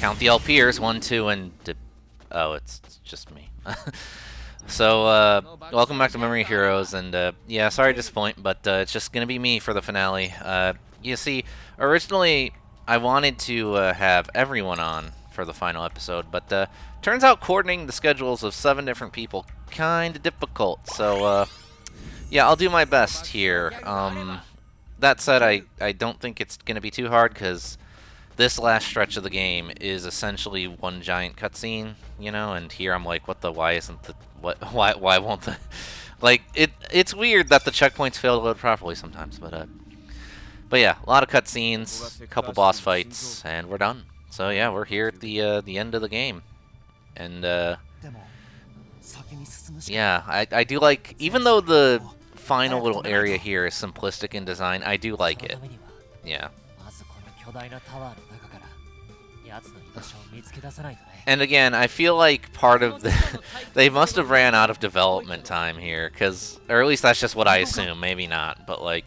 count the LPers, 1, 2, and... Oh, it's just me. So, welcome back to Memory Heroes, and, yeah, sorry to disappoint, but, it's just gonna be me for the finale. You see, originally, I wanted to, have everyone on for the final episode, but, turns out coordinating the schedules of 7 different people kinda difficult, so, yeah, I'll do my best here. That said, I don't think it's gonna be too hard, because this last stretch of the game is essentially one giant cutscene, you know, and here I'm like, why isn't the, why won't the, like, it's weird that the checkpoints fail to load properly sometimes, but yeah, a lot of cutscenes, a couple boss fights, and we're done. So yeah, we're here at the end of the game, and, yeah, I do like, even though the final little area here is simplistic in design, I do like it, yeah. And again, I feel like part of the... they must have ran out of development time here, because... Or at least that's just what I assume, maybe not. But, like,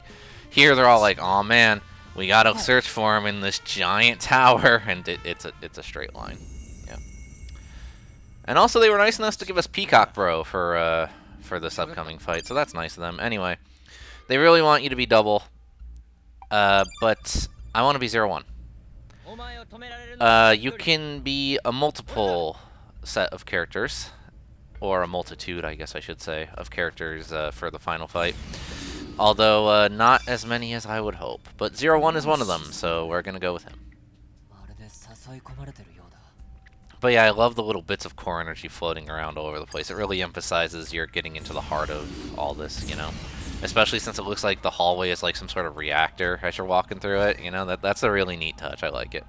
here they're all like, oh man, we gotta search for him in this giant tower, and it's a straight line. Yeah. And also they were nice enough to give us Peacock Bro for this upcoming fight, so that's nice of them. Anyway, they really want you to be double, but I want to be 0-1. You can be a multiple set of characters, or a multitude, I guess I should say, of characters for the final fight. Although, not as many as I would hope. But 0-1 is one of them, so we're gonna go with him. But yeah, I love the little bits of core energy floating around all over the place. It really emphasizes you're getting into the heart of all this, you know? Especially since it looks like the hallway is like some sort of reactor as you're walking through it, you know? That's a really neat touch. I like it.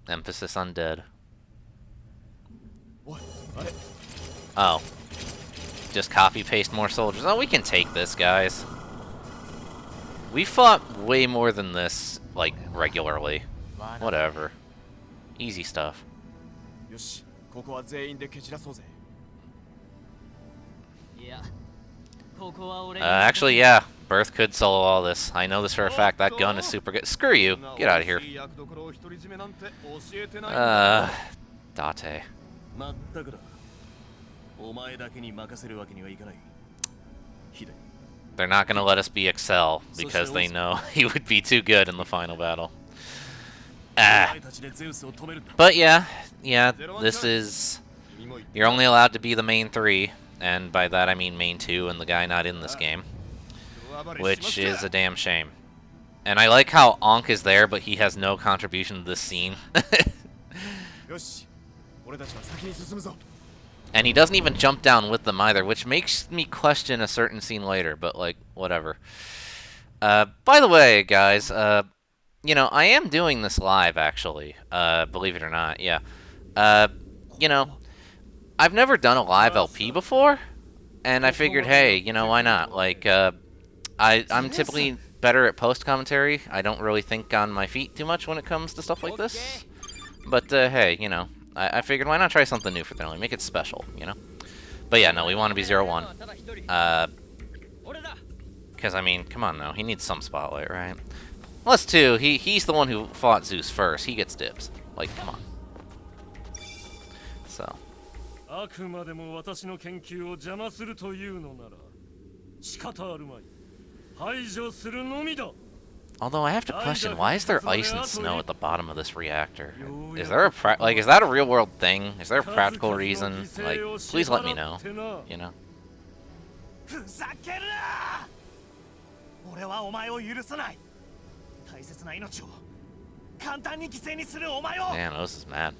Emphasis on dead. Oh. Just copy-paste more soldiers. Oh, we can take this, guys. We fought way more than this, like, regularly. Whatever. Easy stuff. Actually, yeah. Birth could solo all this. I know this for a fact. That gun is super good. Screw you. Get out of here. Date. They're not going to let us be Excel because they know he would be too good in the final battle. But yeah, this is... You're only allowed to be the main 3, and by that I mean main 2 and the guy not in this game. Which is a damn shame. And I like how Ankh is there, but he has no contribution to this scene. And he doesn't even jump down with them either, which makes me question a certain scene later, but, like, whatever. By the way, guys, you know, I am doing this live, actually, believe it or not, yeah. You know, I've never done a live LP before, and I figured, hey, you know, why not? Like, I'm typically better at post-commentary. I don't really think on my feet too much when it comes to stuff like this. But, hey, you know, I figured why not try something new for the only, make it special, you know? But yeah, no, we want to be 0-1. Because, I mean, come on now, he needs some spotlight, right? Plus, too, he's the one who fought Zeus first. He gets dibs. Like, come on. So. Although I have to question, why is there ice and snow at the bottom of this reactor? Is there a like, is that a real world thing? Is there a practical reason? Like, please let me know. You know. Man, Oz is mad.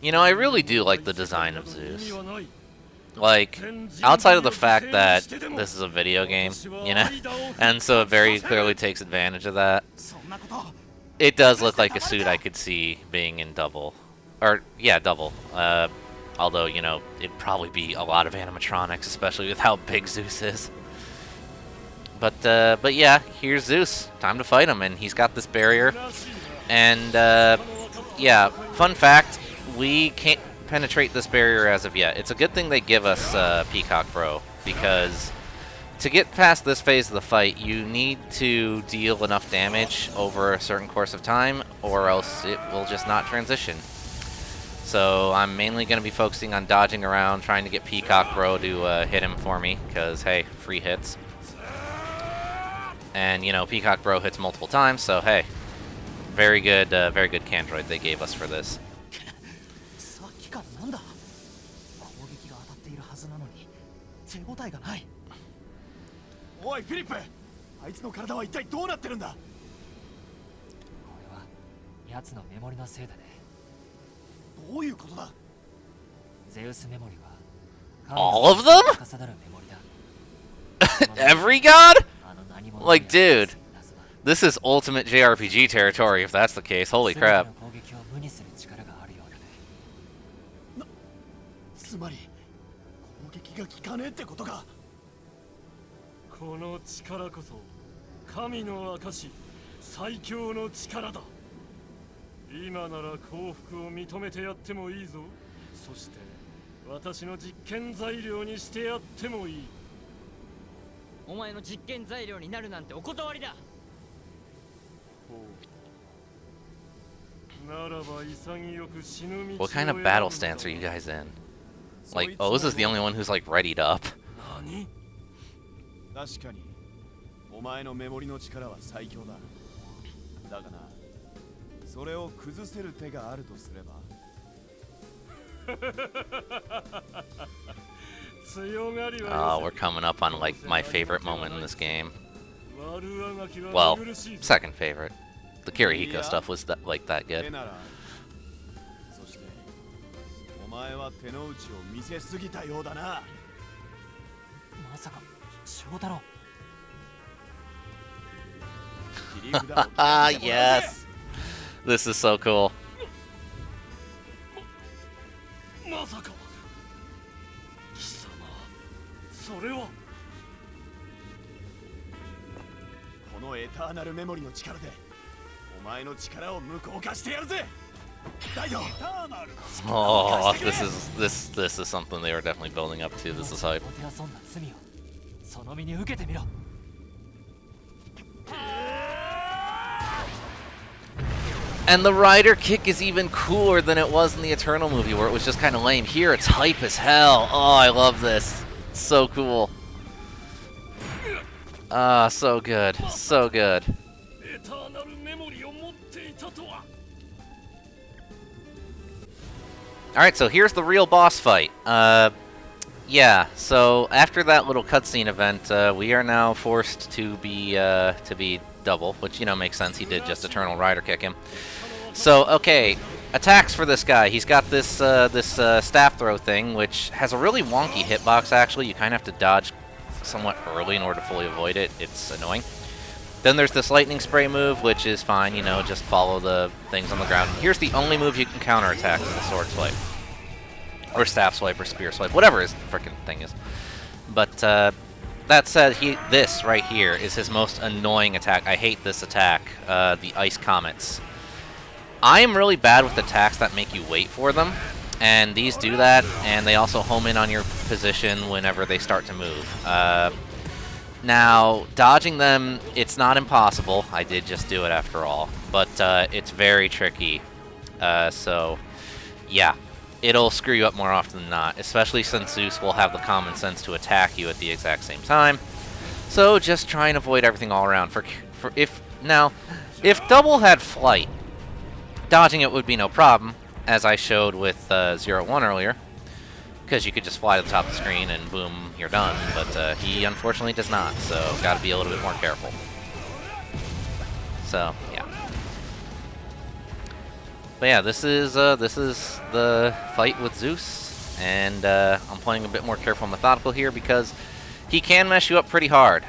You know, I really do like the design of Zeus. Like, outside of the fact that this is a video game, you know, and so it very clearly takes advantage of that, it does look like a suit I could see being in Double. Or, yeah, Double. Although, you know, it'd probably be a lot of animatronics, especially with how big Zeus is. But yeah, here's Zeus. Time to fight him, and he's got this barrier. And, yeah, fun fact, we can't penetrate this barrier as of yet. It's a good thing they give us Peacock Bro, because to get past this phase of the fight, you need to deal enough damage over a certain course of time, or else it will just not transition. So I'm mainly going to be focusing on dodging around, trying to get Peacock Bro to hit him for me, because, hey, free hits. And, you know, Peacock Bro hits multiple times, so, hey, very good Candroid they gave us for this. おいフィリップ、あいつの体は一体どうなってるんだ。これは奴のメモリのせいだね。どういうことだ。ゼウスメモリは All of them? Every god? Like, dude, this is ultimate JRPG territory if that's the case. Holy crap. つまり攻撃が効かねえってことか。この力こそ神の証、最強の力だ。今なら降伏を認めてやってもいいぞ。そして私の実験材料にしてやってもいい。お前の実験材料になるなんてお断りだ。What kind of battle stance are you guys in? Like, Oz is the only one who's like readied up. 確かにお前のメモリの力は最強だ。だがな、それを崩せる手があるとすれば。Oh, we're coming up on like my favorite moment in this game. Well, second favorite. The Kirihiko stuff was like that good. そしてお前は手の内を見せすぎたようだな。まさか翔太郎。Yes. This is so cool. まさか貴様、それはこのエターナルメモリの力でお前の力を無効化してやるぜ。 Oh, this is something they were definitely building up to. This is hype. And the rider kick is even cooler than it was in the Eternal movie, where it was just kind of lame. Here, it's hype as hell. Oh, I love this. It's so cool. Ah, so good. So good. Alright, so here's the real boss fight. Yeah, so after that little cutscene event, we are now forced to be double, which, you know, makes sense. He did just Eternal Rider kick him. So, okay, attacks for this guy. He's got this staff throw thing, which has a really wonky hitbox, actually. You kind of have to dodge somewhat early in order to fully avoid it. It's annoying. Then there's this lightning spray move, which is fine, you know, just follow the things on the ground. Here's the only move you can counterattack, is the sword swipe. Or staff swipe, or spear swipe, whatever his frickin' thing is. But, that said, this right here is his most annoying attack. I hate this attack, the Ice Comets. I am really bad with attacks that make you wait for them, and these do that, and they also home in on your position whenever they start to move. Now, dodging them, it's not impossible. I did just do it after all, but it's very tricky. So, yeah, it'll screw you up more often than not, especially since Zeus will have the common sense to attack you at the exact same time. So just try and avoid everything all around. If Double had flight, dodging it would be no problem, as I showed with 01 earlier. Because you could just fly to the top of the screen and boom, you're done. But he unfortunately does not, so got to be a little bit more careful. So yeah. But yeah, this is the fight with Zeus, and I'm playing a bit more careful and methodical here because he can mess you up pretty hard.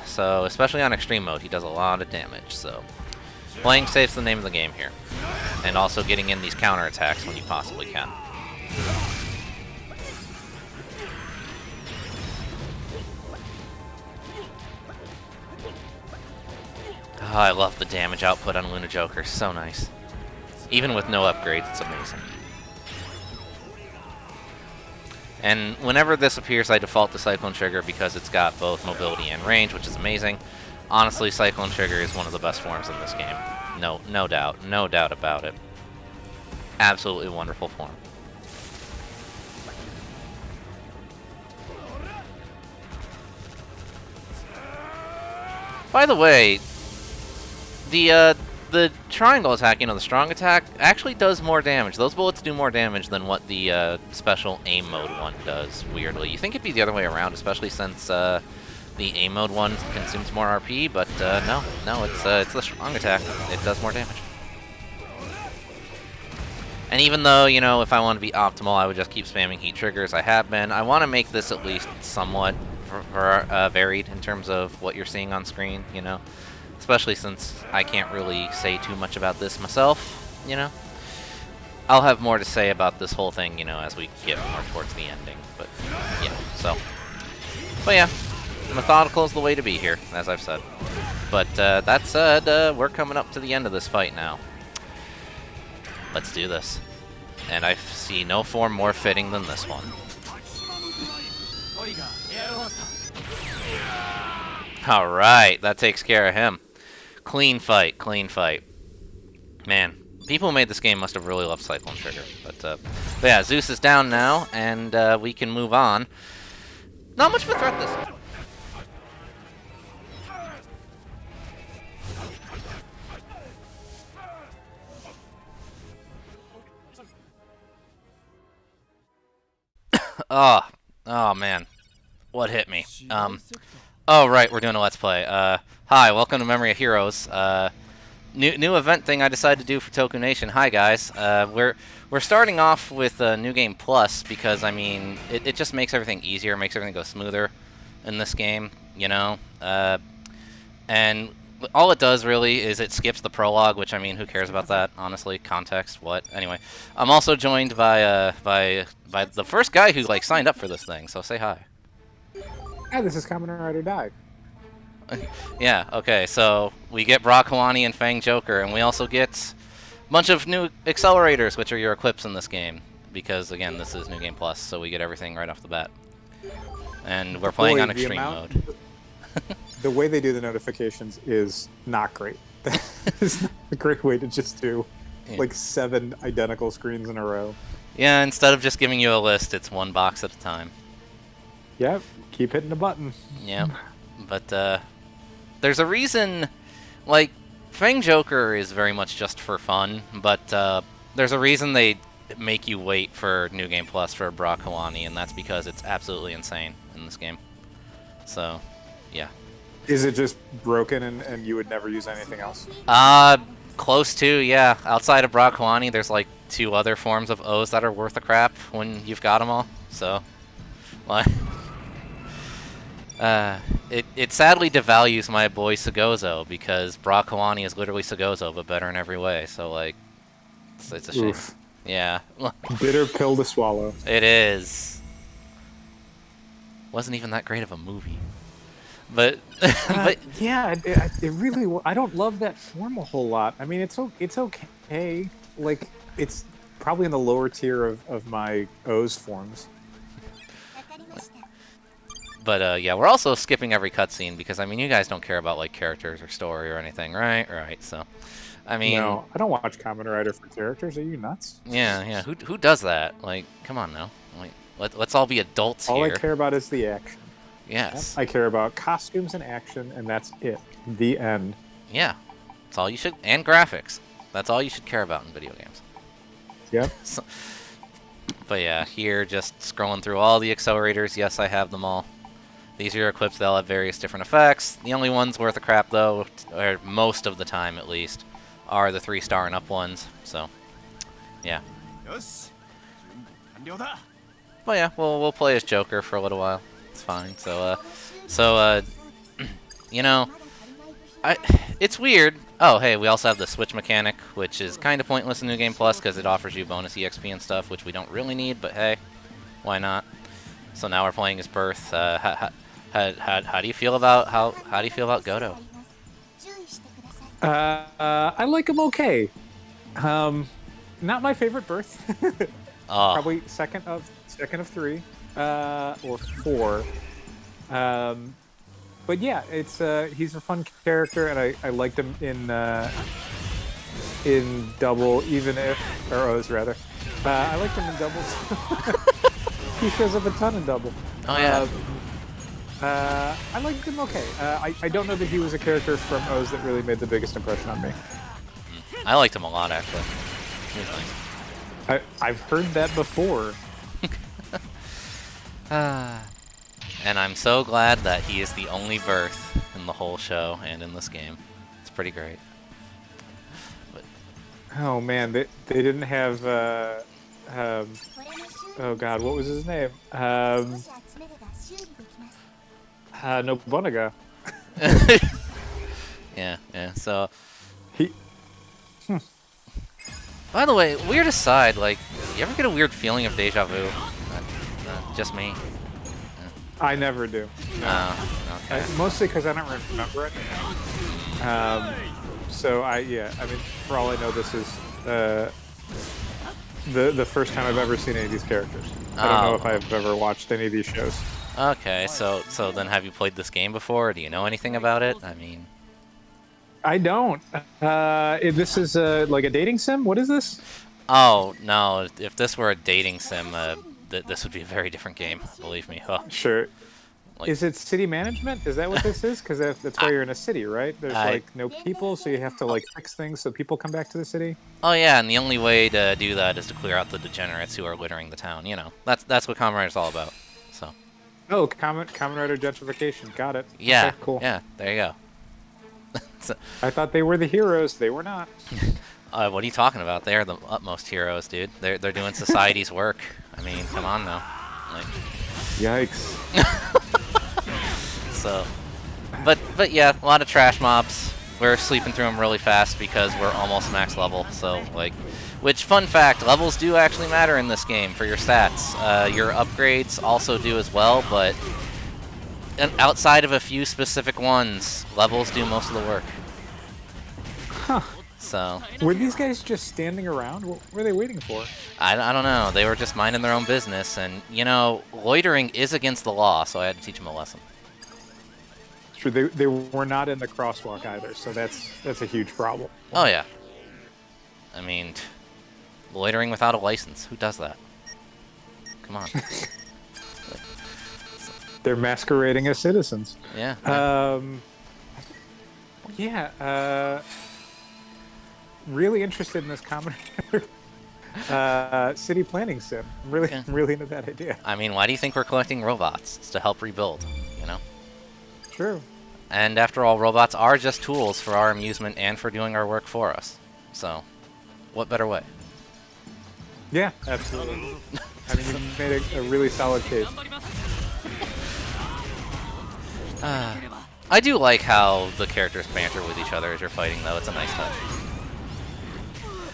So especially on extreme mode, he does a lot of damage. So playing safe's the name of the game here, and also getting in these counterattacks when you possibly can. I love the damage output on Luna Joker. So nice. Even with no upgrades, it's amazing. And whenever this appears, I default to Cyclone Trigger because it's got both mobility and range, which is amazing. Honestly, Cyclone Trigger is one of the best forms in this game. No doubt. No doubt about it. Absolutely wonderful form. By the way, the triangle attack, the strong attack, actually does more damage. Those bullets do more damage than what the special aim mode one does, weirdly. You think it'd be the other way around, especially since the aim mode one consumes more RP, but no, it's the strong attack. It does more damage. And even though, if I want to be optimal, I would just keep spamming heat triggers. I have been. I want to make this at least somewhat varied in terms of what you're seeing on screen, Especially since I can't really say too much about this myself, I'll have more to say about this whole thing, as we get more towards the ending. But, yeah, so. But, yeah, methodical is the way to be here, as I've said. But, that said, we're coming up to the end of this fight now. Let's do this. And I see no form more fitting than this one. Alright, that takes care of him. Clean fight, clean fight. Man, people who made this game must have really loved Cyclone Trigger. But yeah, Zeus is down now, and we can move on. Not much of a threat this time. Oh man, what hit me? Oh right, we're doing a Let's Play. Hi, welcome to Memory of Heroes. New event thing I decided to do for Toku Nation. Hi guys, we're starting off with New Game Plus because I mean it just makes everything easier, makes everything go smoother in this game, and all it does really is it skips the prologue, which I mean who cares about that, honestly? Context, what? Anyway, I'm also joined by the first guy who signed up for this thing, so say hi. Hi, this is Kamen Ride or Die. Yeah, okay, so we get Brock Hawani and Fang Joker, and we also get a bunch of new accelerators, which are your equips in this game, because, again, this is New Game Plus, so we get everything right off the bat. And we're playing on Extreme mode. The way they do the notifications is not great. It's not a great way to just do, 7 identical screens in a row. Yeah, instead of just giving you a list, it's one box at a time. Yep, keep hitting the button. Yeah, but there's a reason, Fang Joker is very much just for fun, but there's a reason they make you wait for New Game Plus for Brock Hawani, and that's because it's absolutely insane in this game. So, yeah. Is it just broken and you would never use anything else? Close to, yeah. Outside of Brock Hawani, there's 2 other forms of O's that are worth a crap when you've got them all, so, it sadly devalues my boy Sugozo, because Brock Hawani is literally Sugozo, but better in every way, so, it's a shame. Oof. Yeah. Bitter pill to swallow. It is. Wasn't even that great of a movie. But, yeah, it really. I don't love that form a whole lot. I mean, it's okay. It's probably in the lower tier of my O's forms. But yeah, we're also skipping every cutscene because I mean, you guys don't care about characters or story or anything, right? Right. So, I mean, no, I don't watch Kamen Rider for characters. Are you nuts? Yeah. Who does that? Come on now. Let's all be adults here. All I care about is the action. Yes. I care about costumes and action, and that's it. The end. Yeah. That's all you should... And graphics. That's all you should care about in video games. Yep. So, but yeah, here, just scrolling through all the accelerators. Yes, I have them all. These are your equips. They'll have various different effects. The only ones worth a crap, though, or most of the time at least, are the 3-star and up ones. So, yeah. But yeah, we'll play as Joker for a little while. It's fine. So, you know, it's weird. Oh, hey, we also have the switch mechanic, which is kind of pointless in New Game Plus because it offers you bonus EXP and stuff, which we don't really need, but hey, why not? So now we're playing as Birth. How do you feel about how do you feel about Goto? I like him okay. Um, Not my favorite birth. Oh, Probably second of three, or four. Um, but yeah, it's he's a fun character, and I liked him in double, even if or O's rather. I liked him in doubles. He shows up a ton in double. oh yeah. I liked him okay. I don't know that he was a character from O's that really made the biggest impression on me. I liked him a lot actually. He was nice. I've heard that before. And I'm so glad that he is the only birth in the whole show and in this game. It's pretty great. But Oh man, they didn't have um, oh god, what was his name? Nobunaga. yeah, yeah. So, He by the way, weird aside, like, you ever get a weird feeling of deja vu? Just me. I never do. No. Okay. Mostly because I don't remember it. So yeah, I mean, for all I know, this is the first time I've ever seen any of these characters. I don't know if I've ever watched any of these shows. Okay, so then have you played this game before? Do you know anything about it? I mean, I don't. This is like a dating sim. What is this? oh no, if this were a dating sim, this would be a very different game. Believe me. Huh. Sure. Like, Is it city management? Is that what this is? Because that's why you're in a city, right? There's I- like no people, so you have to like fix things so people come back to the city. oh yeah, and the only way to do that is to clear out the degenerates who are littering the town. You know, that's what Kamen Rider's all about. So. Oh, Kamen Rider gentrification. Got it. Yeah. Okay, cool. Yeah. There you go. So, I thought they were the heroes. They were not. what are you talking about? They're the utmost heroes, dude. They're doing society's work. I mean, come on now. Like, Yikes. so, but yeah, a lot of trash mobs. We're sleeping through them really fast because we're almost max level. So like, which fun fact, levels do actually matter in this game for your stats. Your upgrades also do as well, but outside of a few specific ones, levels do most of the work. Huh. So, Were these guys just standing around? What were they waiting for? I don't know. They were just minding their own business, and, you know, loitering is against the law, so I had to teach them a lesson. True, they were not in the crosswalk either, so that's a huge problem. Oh, yeah. I mean, loitering without a license. Who does that? Come on. They're masquerading as citizens. Yeah. Yeah. Really interested in this Kamen city planning sim. I'm really into that idea. I mean, why do you think we're collecting robots? It's to help rebuild, you know? True. And after all, robots are just tools for our amusement and for doing our work for us. So, what better way? Yeah, absolutely. I mean, you made a really solid case. I do like how the characters banter with each other as you're fighting, though. It's a nice touch.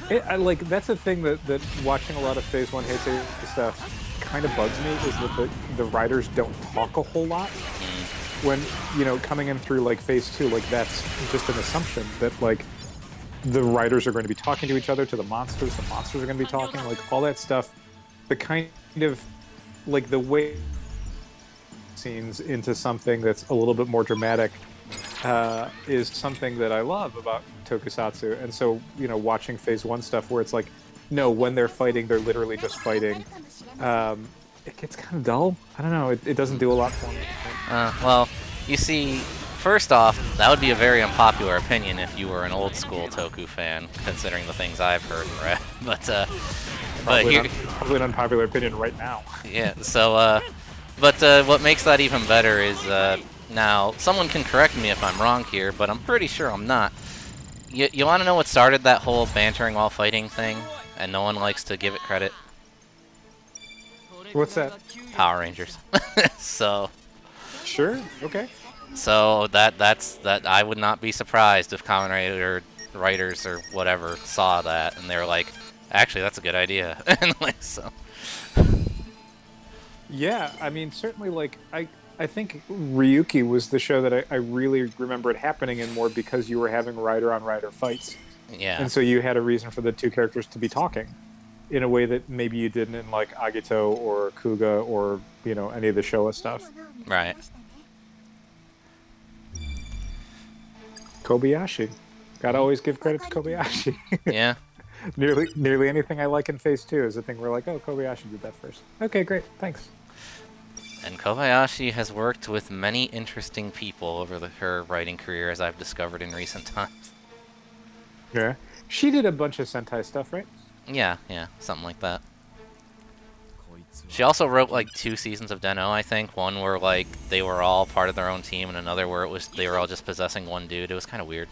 That's the thing that watching a lot of Phase 1 Heisei stuff kind of bugs me, is that the writers don't talk a whole lot. When, you know, coming in through like Phase 2, like that's just an assumption that like the writers are going to be talking to each other, to the monsters are going to be talking, like all that stuff. The kind of like the way scenes into something that's a little bit more dramatic is something that I love about Tokusatsu. And so, you know, watching Phase 1 stuff where it's like, no, when they're fighting, they're literally just fighting. It gets kind of dull. I don't know. It doesn't do a lot for me. Well, you see, first off, that would be a very unpopular opinion if you were an old school Toku fan, considering the things I've heard and read. Probably an unpopular opinion right now. Yeah. So, what makes that even better is now someone can correct me if I'm wrong here, but I'm pretty sure I'm not. You want to know what started that whole bantering while fighting thing, and no one likes to give it credit? What's that? Power Rangers. So. Sure. Okay. So that's I would not be surprised if Kamen Rider writers or whatever saw that and they were like, actually that's a good idea. And like so. Yeah, I mean certainly like I think Ryuki was the show that I really remember it happening in more because you were having rider on rider fights, Yeah. and so you had a reason for the two characters to be talking in a way that maybe you didn't in like Agito or Kuga or any of the Showa stuff. Right. Kobayashi, gotta always give credit to Kobayashi. Yeah. nearly anything I like in Phase 2 is a thing we're like, oh, Kobayashi did that first. Okay, great, thanks. And Kobayashi has worked with many interesting people over her writing career, as I've discovered in recent times. Yeah, she did a bunch of Sentai stuff, right? Yeah, something like that. She also wrote like 2 seasons of Den-O, I think. One where like they were all part of their own team, and another where they were all just possessing one dude. It was kind of weird.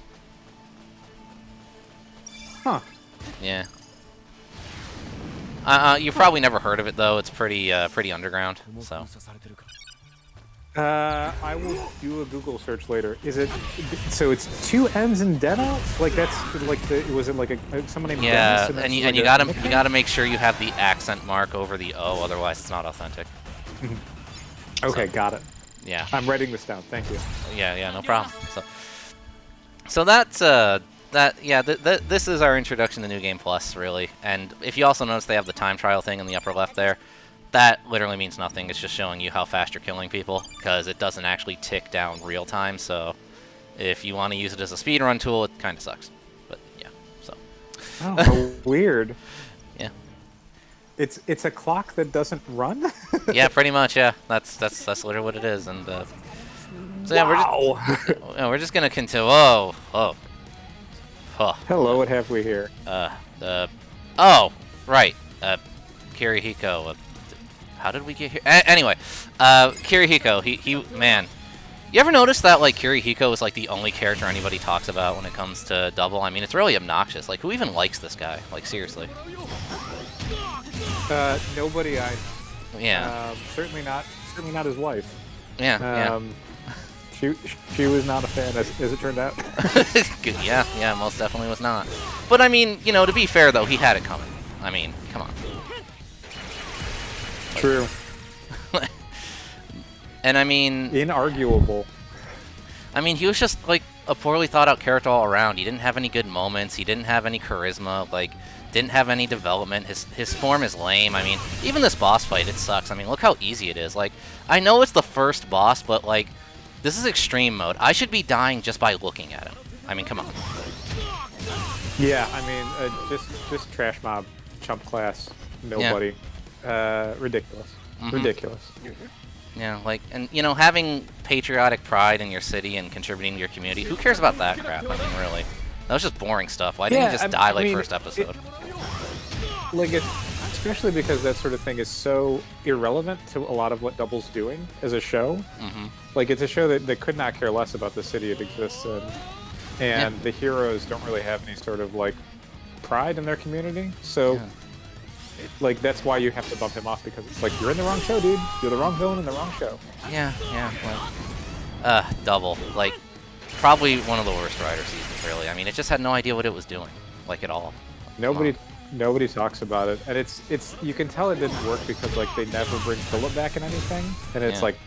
Huh. Yeah. You've probably never heard of it though. It's pretty underground. So. I will do a Google search later. Is it so? It's 2 N's in Den-O? Like that's like was it like someone named Yeah, Dennis and like you gotta make sure you have the accent mark over the O, otherwise it's not authentic. Okay, So, got it. Yeah. I'm writing this down. Thank you. Yeah, no problem. So that's this is our introduction to New Game Plus, really. And if you also notice they have the time trial thing in the upper left there, that literally means nothing. It's just showing you how fast you're killing people, because it doesn't actually tick down real time. So if you want to use it as a speedrun tool, it kind of sucks. But yeah, so. Oh, weird. Yeah. It's a clock that doesn't run. Yeah, pretty much. Yeah, that's literally what it is. And so yeah, we're just gonna continue. Oh. Hello, what have we here? Oh, right. Kirihiko. How did we get here? Anyway, Kirihiko. He man. You ever notice that like Kirihiko is like the only character anybody talks about when it comes to Double? I mean, it's really obnoxious. Like, who even likes this guy? Like, seriously. Nobody. Yeah. Certainly not his wife. Yeah. She was not a fan, as it turned out. Yeah, most definitely was not. But I mean, to be fair though, he had it coming. I mean, come on. True. And I mean, inarguable. I mean, he was just like a poorly thought out character all around. He didn't have any good moments. He didn't have any charisma. Like, didn't have any development. His form is lame. I mean, even this boss fight, it sucks. I mean, look how easy it is. Like, I know it's the first boss, but like, this is extreme mode. I should be dying just by looking at him. I mean, come on. Yeah, I mean, just trash mob, chump class, nobody. Yeah. Ridiculous. Mm-hmm. Ridiculous. Yeah, like, and having patriotic pride in your city and contributing to your community, who cares about that crap? I mean, really. That was just boring stuff. Why didn't you just die like first episode? Especially because that sort of thing is so irrelevant to a lot of what Double's doing as a show. Mm-hmm. Like, it's a show that could not care less about the city it exists in. And the heroes don't really have any sort of, like, pride in their community. So, like, that's why you have to bump him off, because it's like, you're in the wrong show, dude. You're the wrong villain in the wrong show. Yeah, like, Double. Like, probably one of the worst Rider seasons, really. I mean, it just had no idea what it was doing, like, at all. Nobody talks about it, and it's you can tell it didn't work because like they never bring Philip back in anything, and it's like,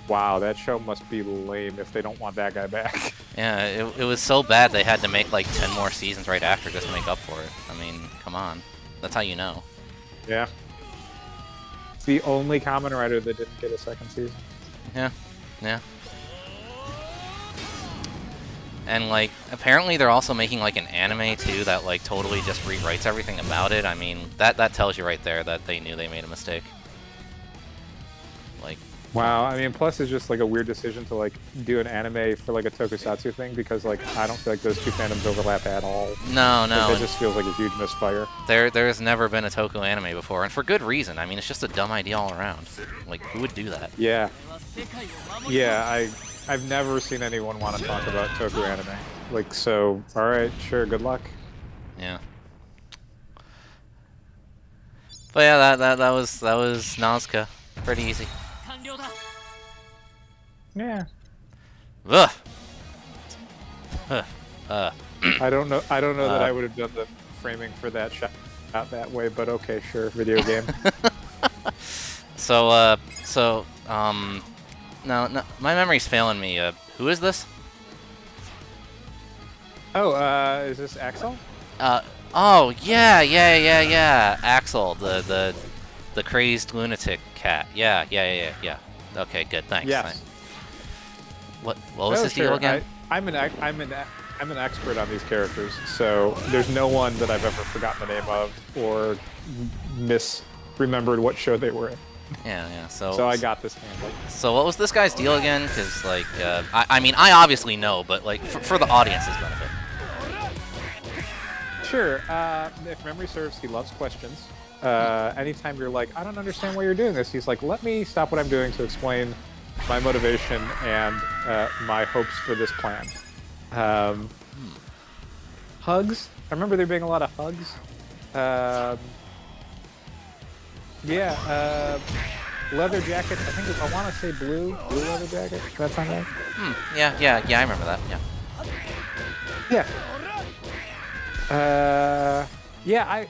wow, that show must be lame if they don't want that guy back. Yeah, it was so bad they had to make like 10 more seasons right after just to make up for it. I mean, come on, that's how you know. Yeah, it's the only Kamen Rider that didn't get a second season. Yeah. And, like, apparently they're also making, like, an anime, too, that, like, totally just rewrites everything about it. I mean, that tells you right there that they knew they made a mistake. Like... Wow, I mean, plus it's just, like, a weird decision to, like, do an anime for, like, a tokusatsu thing, because, like, I don't feel like those two fandoms overlap at all. No. It just feels like a huge misfire. There's never been a Toku anime before, and for good reason. I mean, it's just a dumb idea all around. Like, who would do that? Yeah, I've never seen anyone want to talk about Toku anime. Like, so, alright, sure, good luck. Yeah. But yeah, that was Nazca. Pretty easy. Yeah. Ugh. I don't know that I would have done the framing for that shot that way, but okay, sure, video game. No, my memory's failing me. Who is this? Oh, is this Axel? Oh, yeah. Axel, the crazed lunatic cat. Yeah. Okay, good, thanks. Yes. What was his deal again? I'm an expert on these characters, so there's no one that I've ever forgotten the name of or misremembered what show they were in. Yeah. So I got this handle. So what was this guy's deal again? Because like, I mean, I obviously know, but like for the audience's benefit. Sure. If memory serves, he loves questions. Anytime you're like, I don't understand why you're doing this, he's like, let me stop what I'm doing to explain my motivation and my hopes for this plan. Hugs. I remember there being a lot of hugs. Leather jacket. I want to say blue leather jacket. Does that sound right? Yeah. I remember that. Yeah. Yeah.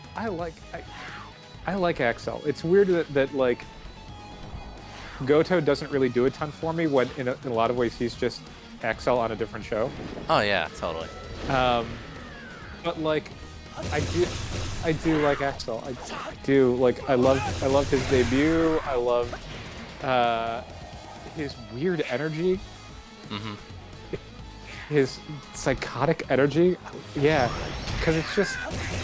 I like Axel. It's weird that like Goto doesn't really do a ton for me when in a lot of ways he's just Axel on a different show. Oh yeah, totally. But like I do like Axel. I do like I love his debut. I love his weird energy. Mm-hmm. His psychotic energy. Yeah, because it's just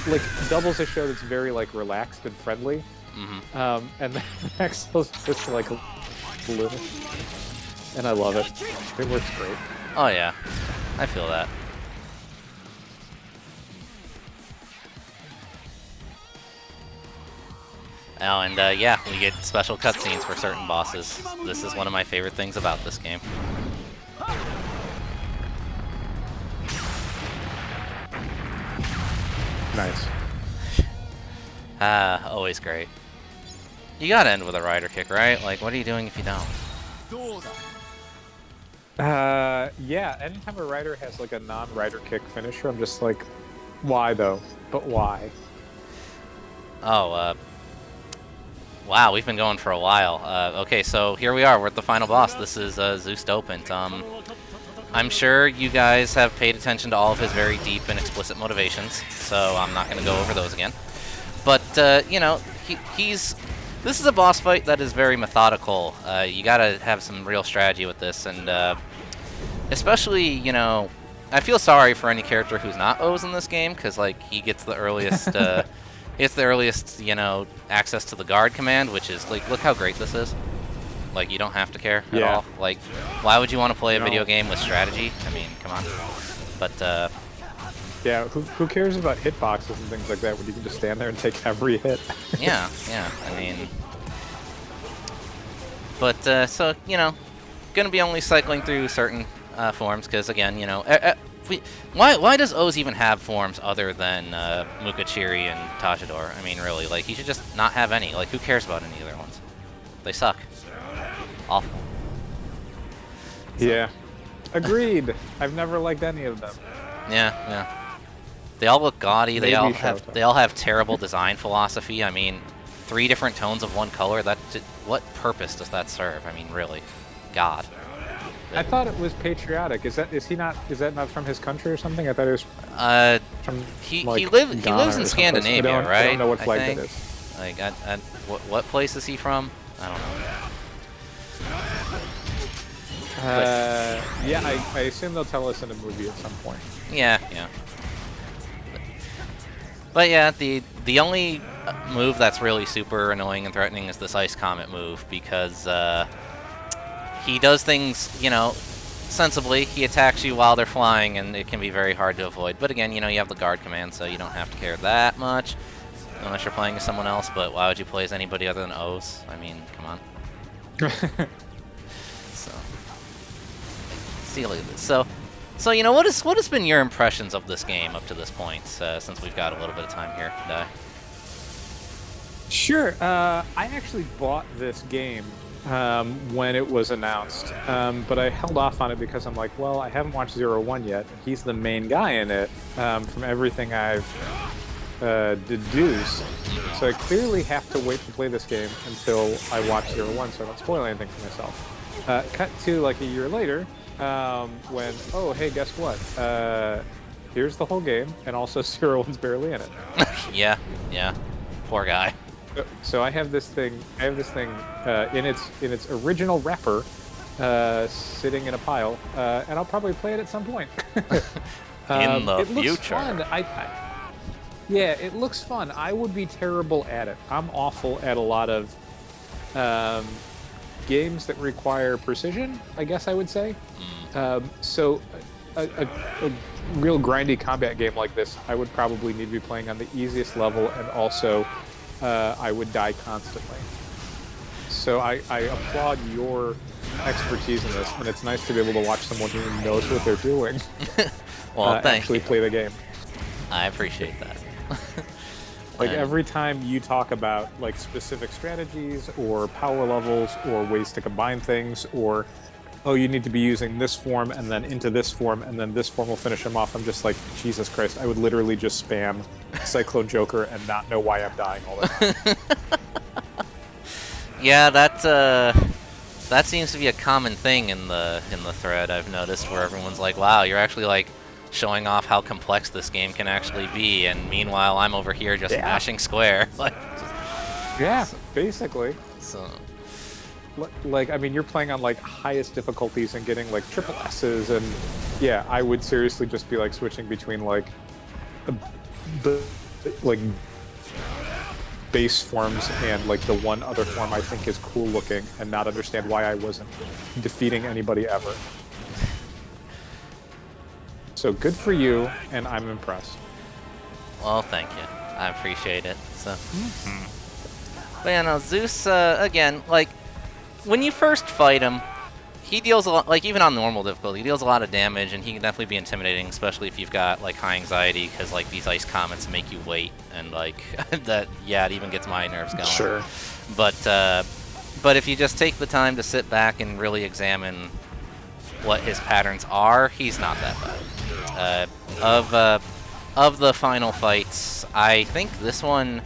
like doubles a show that's very like relaxed and friendly. Mm-hmm. And then Axel's just like blue, and I love it. It works great. Oh yeah, I feel that. Oh, and yeah, we get special cutscenes for certain bosses. This is one of my favorite things about this game. Nice. Always great. You gotta end with a rider kick, right? Like, what are you doing if you don't? Yeah, anytime a rider has like a non-rider kick finisher, I'm just like, why though? But why? Oh, wow, we've been going for a while. Okay, so here we are. We're at the final boss. This is Zeus Dopant. I'm sure you guys have paid attention to all of his very deep and explicit motivations, so I'm not going to go over those again. But, you know, this is a boss fight that is very methodical. You gotta have some real strategy with this, and especially, you know, I feel sorry for any character who's not O's in this game, because, like, he gets the earliest, you know, access to the guard command, which is, like, look how great this is. Like, you don't have to care at all. Like, why would you want to play a video game with strategy? I mean, come on. But, yeah, who cares about hitboxes and things like that when you can just stand there and take every hit? yeah, I mean... But, so, you know, gonna be only cycling through certain forms, because, again, you know... Why does O's even have forms other than Mukachiri and Tajidor? I mean, really, like, he should just not have any. Like, who cares about any other ones? They suck. Awful. Yeah. Agreed. I've never liked any of them. Yeah. They all look gaudy. They all have terrible design philosophy. I mean, 3 different tones of one color. What purpose does that serve? I mean, really, God. I thought it was patriotic. Is that not from his country or something? I thought it was from he like, lives in Scandinavia, right? I don't know what flag that is. Like, what place is he from? I don't know. Yeah, I assume they'll tell us in a movie at some point. Yeah. But yeah, the only move that's really super annoying and threatening is this Ice Comet move, because he does things, you know, sensibly. He attacks you while they're flying, and it can be very hard to avoid. But again, you know, you have the guard command, so you don't have to care that much, unless you're playing as someone else. But why would you play as anybody other than O's? I mean, come on. See, look at this. So you know, what has been your impressions of this game up to this point, since we've got a little bit of time here? Sure. I actually bought this game when it was announced, but I held off on it because I'm like, well, I haven't watched 01 yet. He's the main guy in it. From everything I've deduce. So I clearly have to wait to play this game until I watch 01 so I don't spoil anything for myself. Cut to like a year later, when, oh, hey, guess what? Here's the whole game, and also 01's barely in it. Yeah, poor guy. So I have this thing. In its original wrapper, sitting in a pile, and I'll probably play it at some point. In the it looks future. Fun. Yeah, it looks fun. I would be terrible at it. I'm awful at a lot of games that require precision, I guess I would say. So a real grindy combat game like this, I would probably need to be playing on the easiest level, and also I would die constantly. So I applaud your expertise in this, and it's nice to be able to watch someone who knows what they're doing Well, actually play the game. I appreciate that. Like every time you talk about like specific strategies or power levels or ways to combine things, or oh, you need to be using this form and then into this form and then this form will finish him off, I'm just like, Jesus Christ, I would literally just spam Cyclone Joker and not know why I'm dying all the time. Yeah, that seems to be a common thing in the thread I've noticed, where everyone's like, wow, you're actually like showing off how complex this game can actually be, and meanwhile I'm over here just mashing square. Like, yeah, basically. So, like, I mean, you're playing on like highest difficulties and getting like triple S's, and yeah, I would seriously just be like switching between like the like base forms and like the one other form I think is cool looking, and not understand why I wasn't defeating anybody ever. So good for you, and I'm impressed. well, thank you. I appreciate it. So, but yeah, no, Zeus, again, like, when you first fight him, he deals a lot, like, even on normal difficulty, he deals a lot of damage, and he can definitely be intimidating, especially if you've got, like, high anxiety, because, like, these ice comets make you wait, and, like, that, yeah, it even gets my nerves going. Sure. But if you just take the time to sit back and really examine what his patterns are, he's not that bad. Of the final fights, I think this one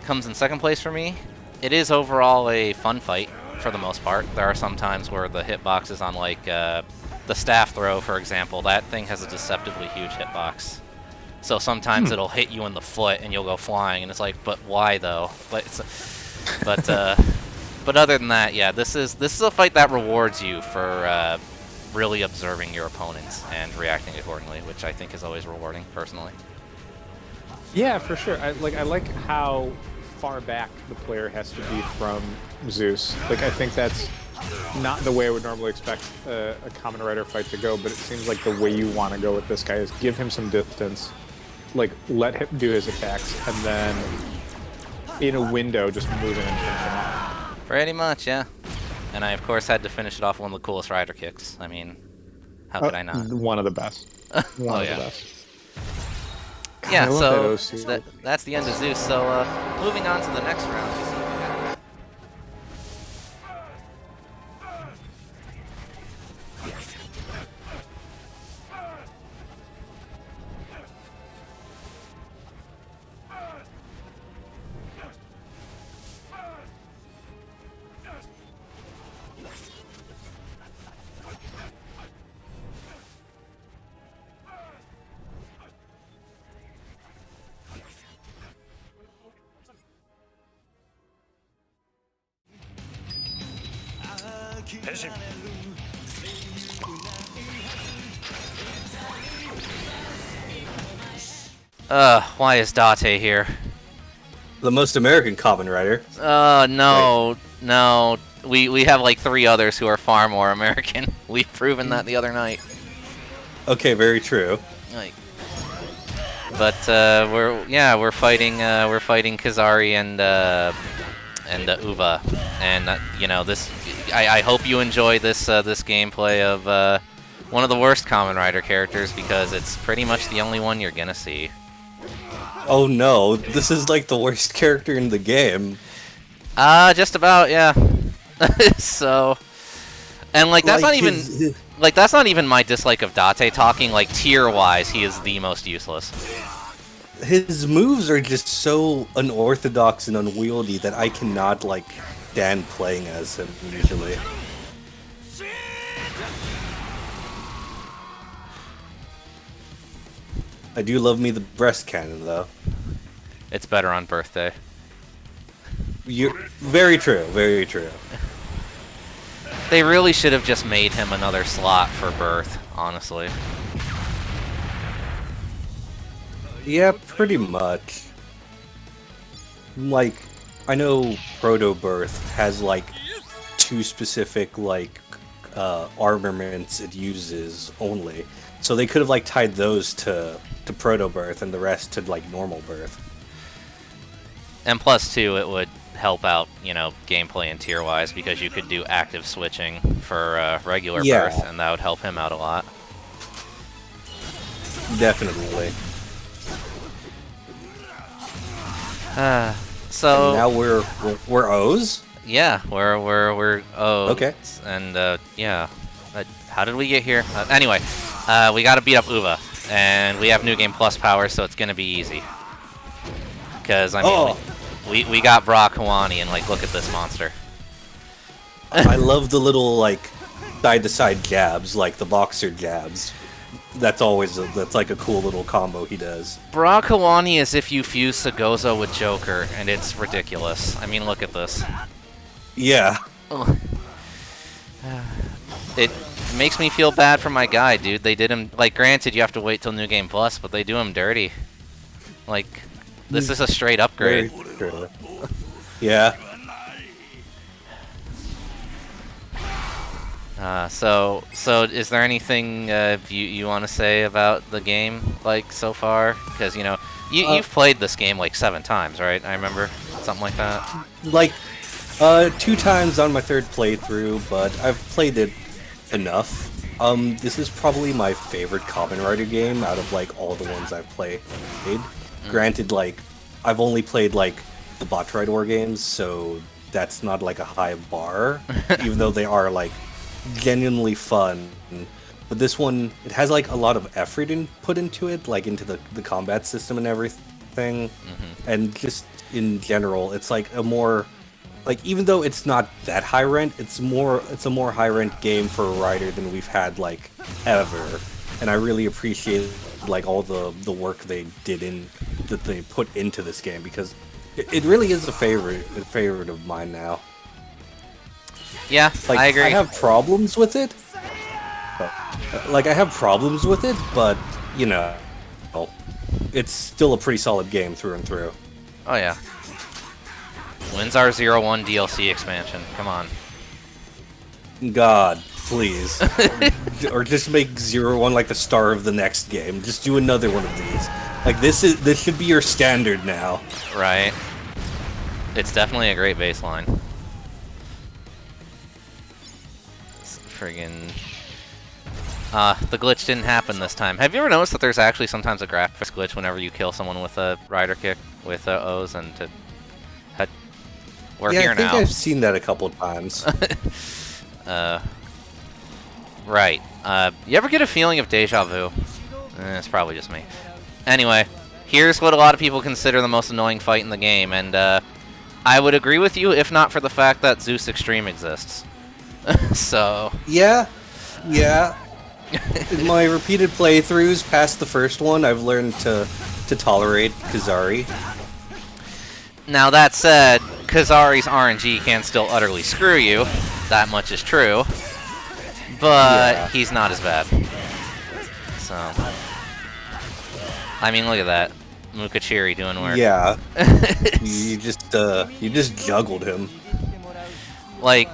comes in second place for me. It is overall a fun fight for the most part. There are some times where the hitboxes on like the staff throw, for example, that thing has a deceptively huge hitbox. So sometimes it'll hit you in the foot and you'll go flying, and it's like, but why though? But other than that, yeah, this is a fight that rewards you for really observing your opponents and reacting accordingly, which I think is always rewarding, personally. Yeah, for sure. I like how far back the player has to be from Zeus. Like, I think that's not the way I would normally expect a Kamen Rider fight to go, but it seems like the way you want to go with this guy is give him some distance, like, let him do his attacks, and then in a window just move in and finish him off. Pretty much, yeah. And I, of course, had to finish it off with one of the coolest rider kicks. I mean, how could I not? One of the best. One of the best. God, Yeah, so that's the end of Zeus. So, moving on to the next round. You see what we got. Why is Date here? The most American Kamen Rider. No, no. We have like 3 others who are far more American. We've proven that the other night. Okay, very true. Like, but we're fighting Kazari and Uva, and you know, this. I hope you enjoy this this gameplay of one of the worst Kamen Rider characters, because it's pretty much the only one you're gonna see. Oh no, this is like the worst character in the game. Just about, yeah. So, and like that's not even my dislike of Date talking. Like, tier-wise, he is the most useless. his moves are just so unorthodox and unwieldy that I cannot like stand playing as him usually. I do love me the breast cannon though. It's better on birthday. You're very true, very true. They really should have just made him another slot for birth, honestly. Yeah, pretty much. Like, I know Proto Birth has like 2 specific like armaments it uses only, so they could have like tied those to Proto Birth and the rest to like normal Birth. And plus, too, it would help out, you know, gameplay and tier-wise, because you could do active switching for regular birth, and that would help him out a lot. Definitely. So and now we're O's? Yeah, we're O's. Okay. And yeah, how did we get here? Anyway, we got to beat up Uva, and we have New Game Plus power, so it's gonna be easy. Because I mean, we got Brock Hawani, and like, look at this monster. I love the little like side-to-side jabs, like the boxer jabs. That's always that's like a cool little combo he does. Brock Hawani is if you fuse Sagozo with Joker, and it's ridiculous. I mean, look at this. Yeah. It makes me feel bad for my guy, dude. They did him, like, granted you have to wait till New Game Plus, but they do him dirty. Like, this is a straight upgrade. Yeah. So is there anything you want to say about the game, like, so far? Because, you know, you've played this game, like, 7 times, right? I remember, something like that. Like, 2 times on my 3rd playthrough, but I've played it enough. This is probably my favorite Kamen Rider game out of, like, all the ones I've played. Granted, like, I've only played, like, the Bot Ride War games, so that's not, like, a high bar, even though they are, like, genuinely fun. But this one, it has like a lot of effort put into it, like into the combat system and everything. And just in general, it's like a more, like, even though it's not that high rent, it's a more high rent game for a rider than we've had like ever. And I really appreciate like all the work they put into this game, because it really is a favorite of mine now. Yeah, like, I agree. I have problems with it. Like, I have problems with it, but, you know, it's still a pretty solid game through and through. Oh, yeah. When's our 01 DLC expansion? Come on. God, please. Or just make 01 like the star of the next game. Just do another one of these. Like, this should be your standard now. Right. It's definitely a great baseline. Friggin'. The glitch didn't happen this time. Have you ever noticed that there's actually sometimes a graphics glitch whenever you kill someone with a rider kick with O's, and we're here now. Yeah, I think I've seen that a couple of times. Right. You ever get a feeling of deja vu? It's probably just me. Anyway, here's what a lot of people consider the most annoying fight in the game, and I would agree with you if not for the fact that Zeus Extreme exists. So... Yeah. In my repeated playthroughs past the first one, I've learned to tolerate Kazari. Now that said, Kazari's RNG can still utterly screw you. That much is true. But he's not as bad. So... I mean, look at that. Mukachiri doing work. Yeah. you just juggled him. Like,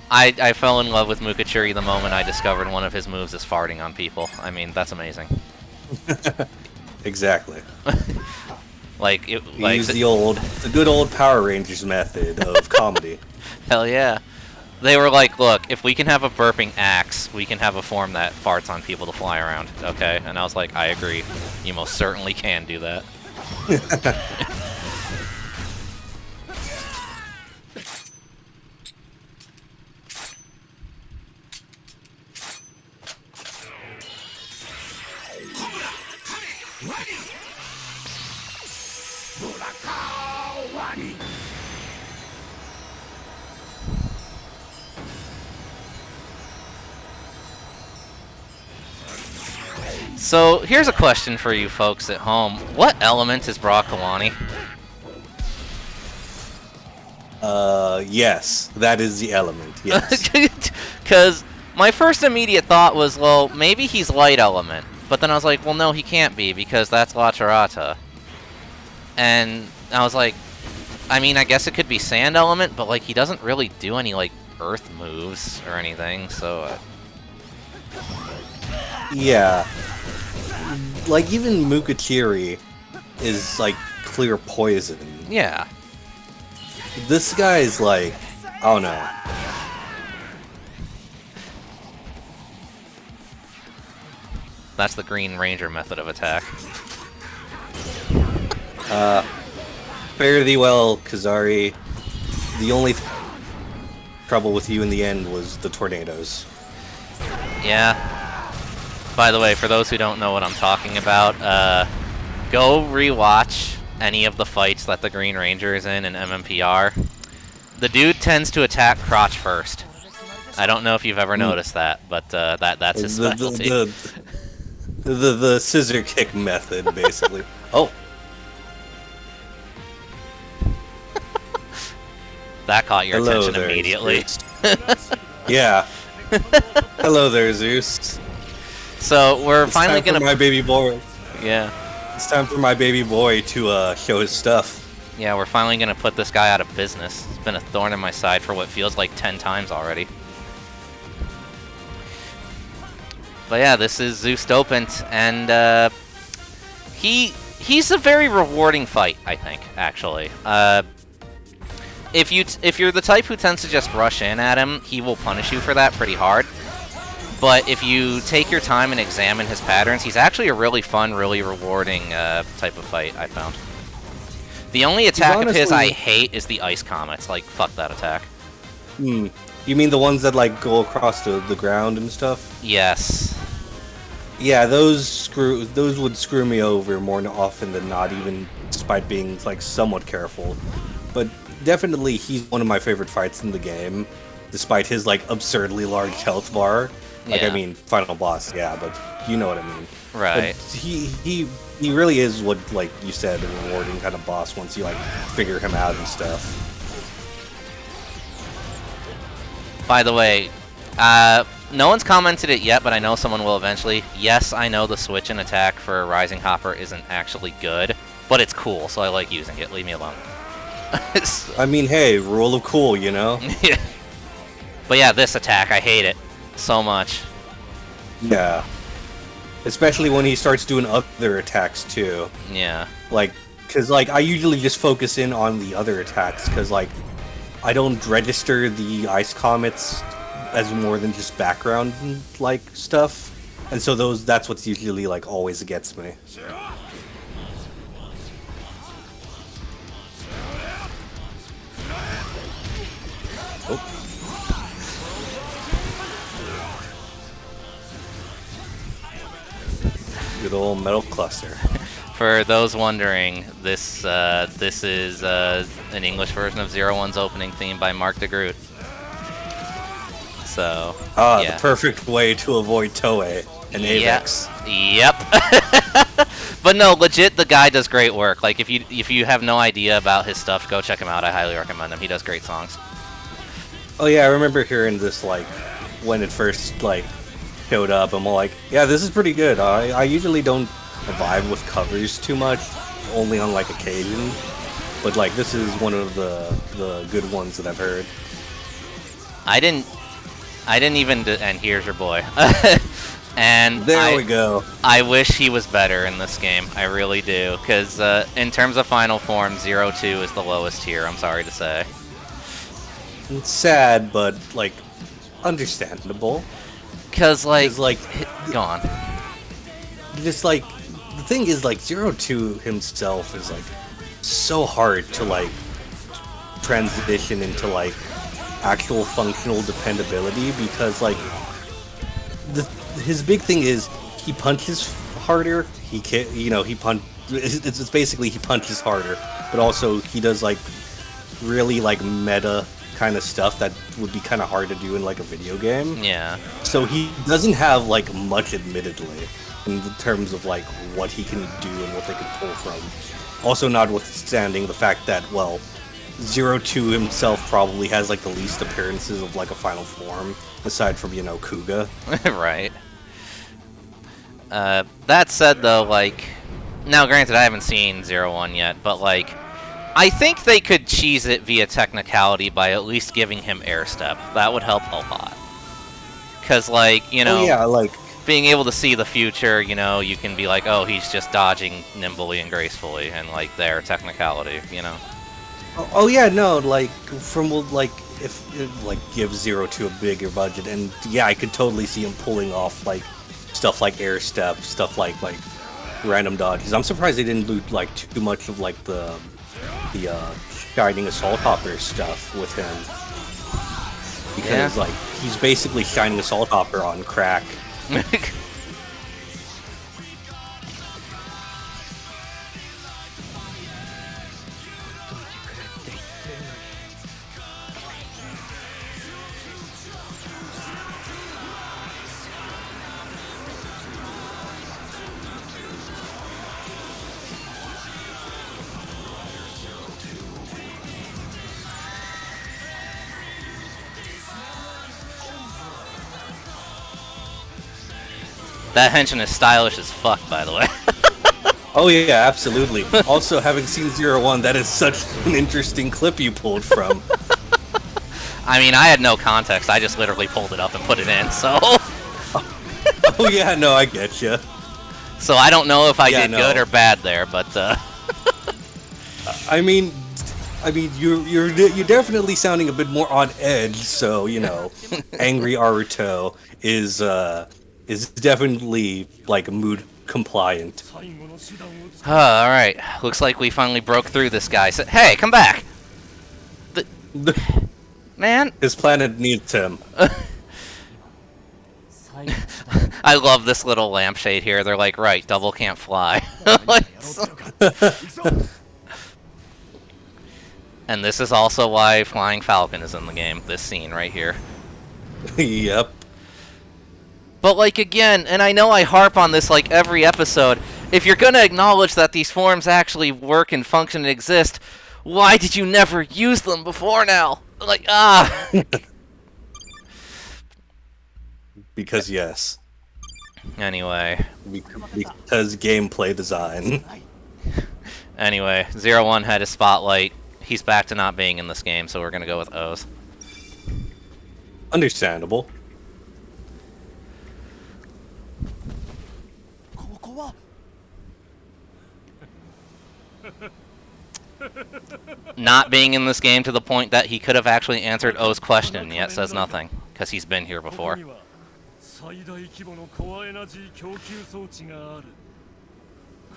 I fell in love with Mukachiri the moment I discovered one of his moves is farting on people. I mean, that's amazing. Exactly. Like, Use the good old Power Rangers method of comedy. Hell yeah. They were like, look, if we can have a burping axe, we can have a form that farts on people to fly around, okay? And I was like, I agree. You most certainly can do that. So here's a question for you folks at home. What element is Brock Kalani? Yes, that is the element, yes. Because my first immediate thought was, well, maybe he's light element. But then I was like, well, no, he can't be, because that's La Tirata. And I was like, I mean, I guess it could be sand element, but, like, he doesn't really do any, like, earth moves or anything, so... Yeah. Like, even Mukachiri is, like, clear poison. Yeah. This guy's like, I don't know. That's the Green Ranger method of attack. Fare thee well, Kazari. The only trouble with you in the end was the tornadoes. Yeah. By the way, for those who don't know what I'm talking about, go rewatch any of the fights that the Green Ranger is in MMPR. The dude tends to attack crotch first. I don't know if you've ever noticed that, but that's his specialty. The scissor kick method, basically. Oh. That caught your Hello attention there, immediately. Yeah. Hello there, Zeus. So we're It's finally time for gonna. my baby boy. Yeah. It's time for my baby boy to show his stuff. Yeah, we're finally gonna put this guy out of business. It's been a thorn in my side for what feels like 10 times already. But yeah, this is Zeus Dopant, and he's a very rewarding fight, I think, actually. If you're the type who tends to just rush in at him, he will punish you for that pretty hard. But if you take your time and examine his patterns, he's actually a really fun, really rewarding type of fight, I found. The only attack of his I hate is the Ice Comets. Like, fuck that attack. You mean the ones that, like, go across the ground and stuff? Yes. Yeah, those would screw me over more often than not, even despite being, like, somewhat careful. But definitely he's one of my favorite fights in the game, despite his, like, absurdly large health bar. Like, Yeah. I mean, final boss, yeah, but you know what I mean. Right. But he really is what, like you said, a rewarding kind of boss once you, like, figure him out and stuff. By the way, no one's commented it yet, but I know someone will eventually. Yes, I know the switch in attack for Rising Hopper isn't actually good, but it's cool, so I like using it. Leave me alone. I mean, hey, rule of cool, you know? Yeah. But yeah, this attack, I hate it so much. Yeah. Especially when he starts doing other attacks, too. Yeah. Like, because, like, I usually just focus in on the other attacks, because, like, I don't register the Ice Comets as more than just background, like, stuff. And so that's what's usually, like, always gets me. Oh. Good old metal cluster. For those wondering, this is an English version of Zero One's opening theme by Mark DeGroot. So, yeah. The perfect way to avoid Toei and Avex. Yep. But no, legit, the guy does great work. Like, if you have no idea about his stuff, go check him out. I highly recommend him. He does great songs. Oh yeah, I remember hearing this, like, when it first, like, showed up. I'm all like, yeah, this is pretty good. I usually don't vibe with covers too much, only on, like, occasion. But, like, this is one of the good ones that I've heard. I didn't even, and here's your boy. And there we go. I wish he was better in this game. I really do, because in terms of final form, 0-2 is the lowest tier. I'm sorry to say. It's sad, but, like, understandable. Because, like, go on. Just, like, the thing is, like, 0-2 himself is, like, so hard to, like, transition into, like, actual functional dependability, because, like, his big thing is he punches harder. He can't, you know, it's basically he punches harder, but also he does, like, really, like, meta kind of stuff that would be kind of hard to do in, like, a video game. Yeah. So he doesn't have, like, much, admittedly, in terms of like what he can do and what they can pull from. Also, notwithstanding the fact that, well, 02 himself probably has like the least appearances of like a final form, aside from, you know, Kuga. Right. That said, though, like, now granted I haven't seen 01 yet, but like, I think they could cheese it via technicality by at least giving him air step. That would help a lot. Because, like, you know, Oh yeah, like being able to see the future, you know, you can be like, oh, he's just dodging nimbly and gracefully, and like their technicality, you know. oh yeah, no, like from like if like give 02 a bigger budget, and yeah, I could totally see him pulling off like stuff like air step, stuff like random dodges. I'm surprised they didn't do like too much of like the shining assault hopper stuff with him, because like he's basically shining assault hopper on crack. That henchman is stylish as fuck, by the way. Oh yeah, absolutely. Also, having seen 01, that is such an interesting clip you pulled from. I mean, I had no context. I just literally pulled it up and put it in, so... Oh yeah, no, I get you. So I don't know if I did no. good or bad there, but I mean, you're definitely sounding a bit more on edge. So you know, angry Aruto is definitely like mood compliant. all right. Looks like we finally broke through this guy. So, hey, come back, man. His planet needs him. I love this little lampshade here. They're like, right, double can't fly. And this is also why Flying Falcon is in the game. This scene right here. Yep. But, like, again, and I know I harp on this, like, every episode, if you're gonna acknowledge that these forms actually work and function and exist, why did you never use them before now? Like, ah! Because yes. Anyway. Because gameplay design. Anyway, 01 had his spotlight. He's back to not being in this game, so we're gonna go with O's. Understandable. Not being in this game to the point that he could have actually answered O's question, yet says nothing, because he's been here before. 最大規模のコアエナジー供給装置がある。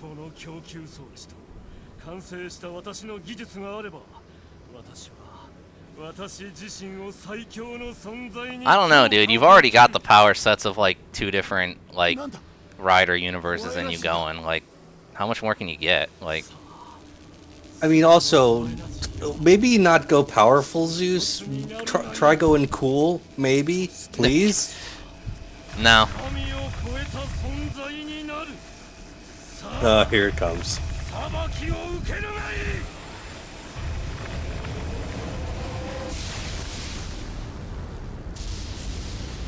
この供給装置と完成した私の技術があれば、私自身を最強の存在に。I don't know, dude. You've already got the power sets of like 2 different like Rider universes in you going. Like, how much more can you get? Like, I mean, also, maybe not go powerful, Zeus. Try going cool, maybe, please. No. Here it comes.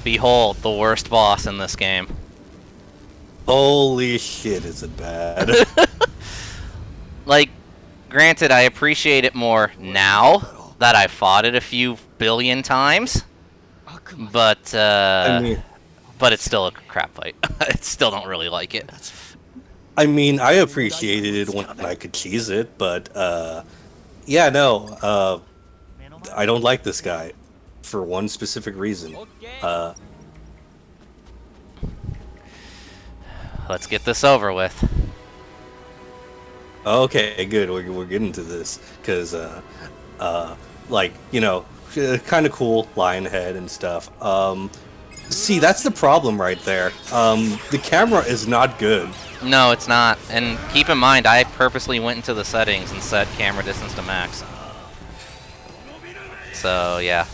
Behold, the worst boss in this game. Holy shit, is it bad? Like, granted, I appreciate it more now that I've fought it a few billion times, but I mean, but it's still a crap fight. I still don't really like it. I mean, I appreciated it when I could cheese it, but yeah, no, I don't like this guy for one specific reason. Let's get this over with. Okay, good. We're getting to this because, like, you know, kind of cool lion head and stuff. See, that's the problem right there. The camera is not good. No, it's not. And keep in mind, I purposely went into the settings and set camera distance to max. So, yeah.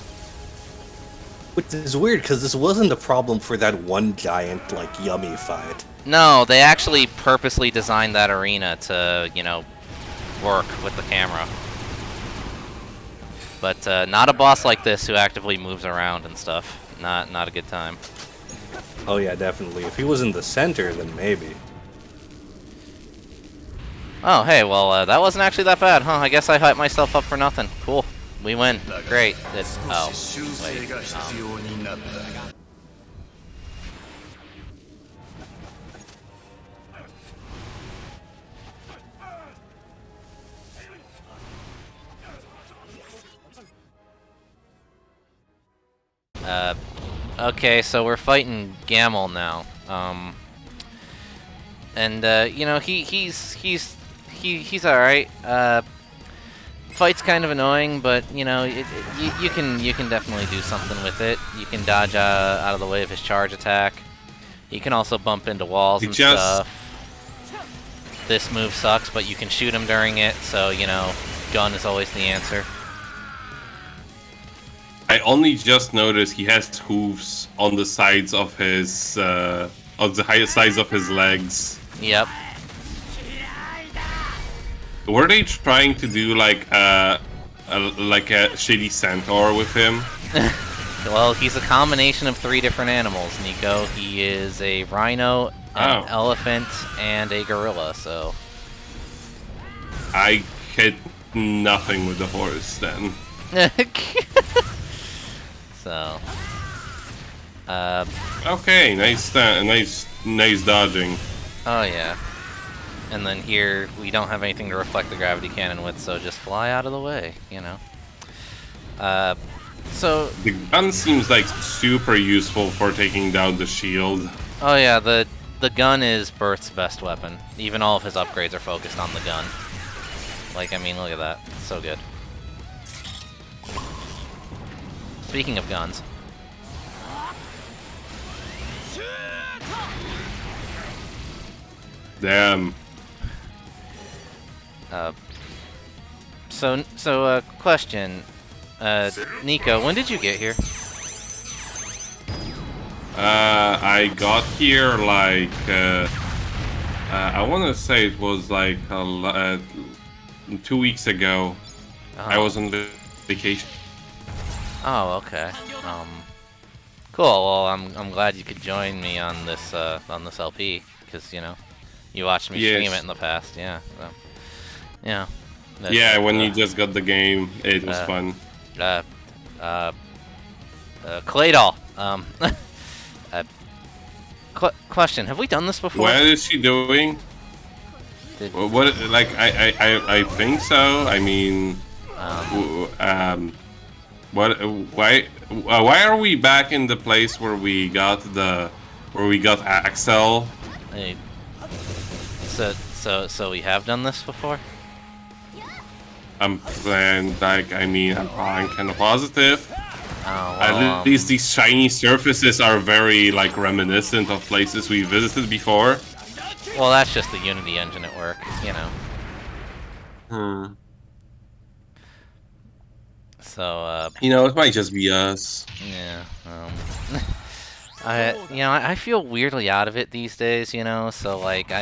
Which is weird, because this wasn't a problem for that one giant, like, yummy fight. No, they actually purposely designed that arena to, you know, work with the camera. But not a boss like this who actively moves around and stuff. Not a good time. Oh yeah, definitely. If he was in the center, then maybe. Oh, hey, well, that wasn't actually that bad, huh? I guess I hyped myself up for nothing. Cool. We win. Great. Oh, wait. Okay, so we're fighting Gamel now. And you know, he's all right. Fight's kind of annoying, but you know, you can definitely do something with it. You can dodge out of the way of his charge attack. You can also bump into walls and stuff. This move sucks, but you can shoot him during it, so you know, gun is always the answer. I only just noticed he has hooves on the sides of his on the highest sides of his legs. Yep. Were they trying to do like a shitty centaur with him? Well, he's a combination of 3 different animals, Nico. He is a rhino, an elephant, and a gorilla, so... I hit nothing with the horse, then. So... Okay, nice dodging. Oh, yeah. And then here, we don't have anything to reflect the gravity cannon with, so just fly out of the way, you know? So... The gun seems like super useful for taking down the shield. Oh yeah, the gun is Berth's best weapon. Even all of his upgrades are focused on the gun. Like, I mean, look at that. It's so good. Speaking of guns... Damn. Question. Nico, when did you get here? I got here like, I want to say it was like 2 weeks ago. Oh. I was on vacation. Oh, okay. Cool. Well, I'm glad you could join me on this LP, because you know, you watched me stream it in the past. Yeah. So, yeah. Yeah, when you just got the game, it was fun. Claydol. Question: have we done this before? What is she doing? What? Like, I think so. I mean, what? Why are we back in the place where we got Axel? Hey, so we have done this before? I'm kind of positive. Oh, well, At least these shiny surfaces are very like reminiscent of places we visited before. Well, that's just the Unity engine at work, you know. So, you know, it might just be us. Yeah. I feel weirdly out of it these days, you know. So like,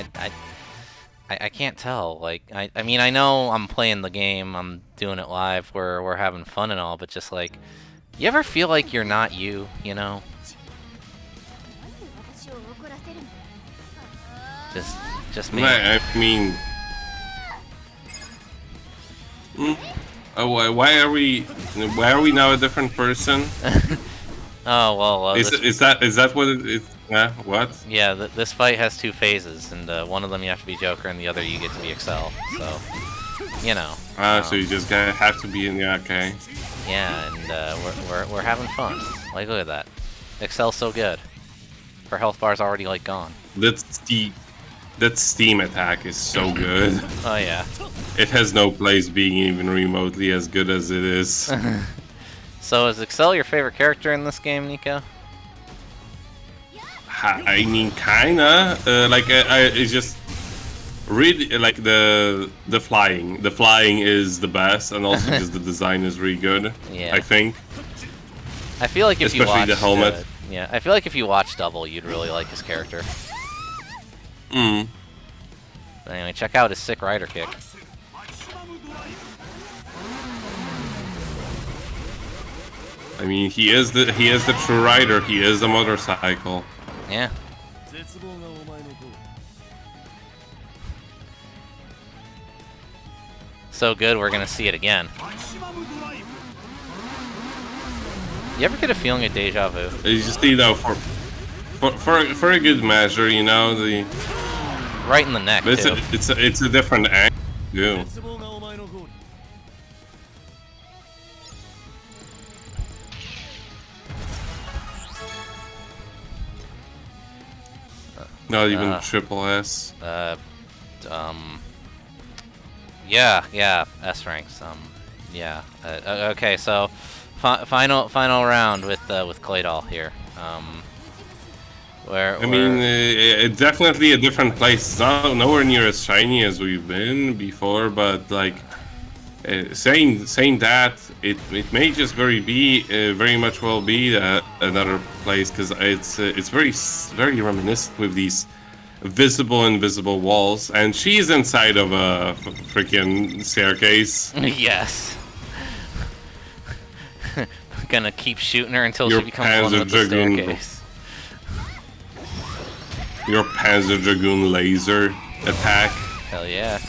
I can't tell. Like, I mean, I know I'm playing the game, I'm doing it live, we're having fun and all, but just like, you ever feel like you're not you, you know? Just me. I mean, why are we now a different person? Oh well. Is that what it is? What? Yeah, this fight has 2 phases, and one of them you have to be Joker, and the other you get to be Excel. So, you know. So you just gotta have to be in the okay. Yeah, and we're having fun. Like, look at that. Excel's so good. Her health bar's already like gone. That steam attack is so good. Oh yeah. It has no place being even remotely as good as it is. So is Excel your favorite character in this game, Nico? I mean, kinda. It's just really like the flying. The flying is the best, and also because the design is really good. Yeah. I think. I feel like if especially you watch the helmet. yeah, I feel like if you watch Double, you'd really like his character. Mm. But anyway, check out his sick rider kick. I mean, he is the true rider. He is a motorcycle. Yeah. So good, we're gonna see it again. You ever get a feeling of deja vu? You just for a good measure, you know the. Right in the neck, But too. it's a different angle. Yeah. Not even triple S. Yeah, S ranks. Yeah. Okay, so final round with Claydol here. I mean, definitely a different place. Nowhere near as shiny as we've been before, but like saying that, it may just very much well be another place, because it's very reminiscent with these visible invisible walls, and she's inside of a freaking staircase. Yes. Gonna keep shooting her until Your she becomes one with the Dragoon. staircase. Your Panzer Dragoon laser attack. Hell yeah.